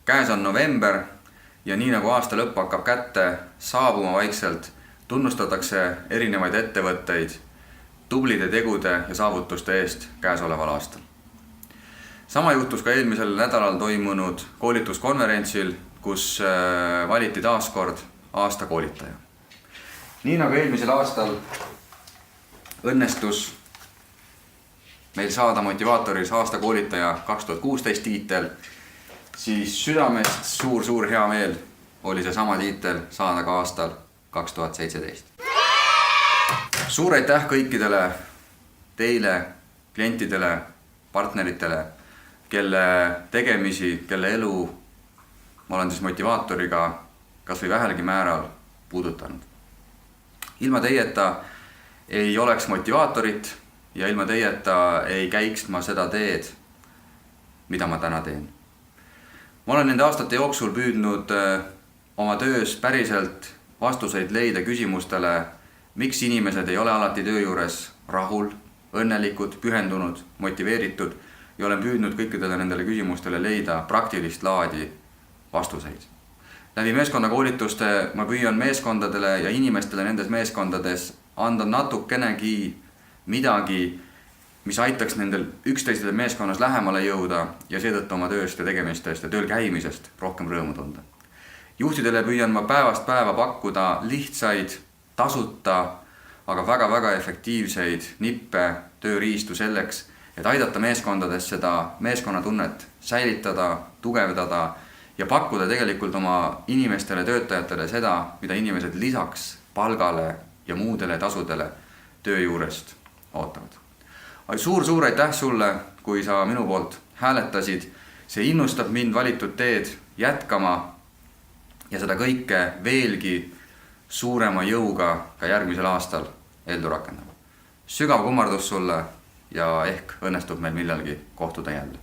Käes on november ja nii nagu aasta lõpp hakkab kätte saabuma vaikselt, tunnustatakse erinevaid ettevõtteid tublide tegude ja saavutuste eest käesoleval aastal. Sama juhtus ka eelmisel nädalal toimunud koolituskonverentsil, kus valiti taas kord aasta koolitaja. Nii nagu eelmisel aastal õnnestus meil saada motivaatoris aasta koolitaja 2016 tiitel, siis südamest suur hea meel oli see sama tiitel saada ka aastal 2017. Suur aitäh kõikidele teile, klientidele, partneritele, kelle tegemisi, kelle elu ma olen motivaatoriga kas või vähelgi määral puudutanud. Ilma teieta ei oleks motivaatorit ja ilma teieta ei käiks ma seda teed, mida ma täna teen. Ma olen nende aastate jooksul püüdnud oma töös päriselt vastuseid leida küsimustele, miks inimesed ei ole alati töö juures rahul, õnnelikud, pühendunud, motiveeritud ja olen püüdnud kõikidele nendele küsimustele leida praktilist laadi vastuseid. Läbi meeskonnakoolituste ma püüan meeskondadele ja inimestele nendes meeskondades anda natukenegi midagi, mis aitaks nendel üksteisele meeskonnas lähemale jõuda ja seetõttu oma tööst ja tegemistest ja tööl käimisest rohkem rõõmu tunda. Juhtidele püüan ma päevast päeva pakkuda lihtsaid, tasuta, aga väga efektiivseid nippe, tööriistu selleks, et aidata meeskondades seda meeskonnatunnet säilitada, tugevdada ja pakkuda tegelikult oma inimestele, töötajatele seda, mida inimesed lisaks palgale ja muudele tasudele töö juurest ootavad. Suur aitäh sulle, kui sa minu poolt hääletasid. See innustab mind valitud teed jätkama ja seda kõike veelgi suurema jõuga ka järgmisel aastal ellu rakendama. Sügav kummardus sulle ja ehk õnnestub meil millalgi kohtuda jälle.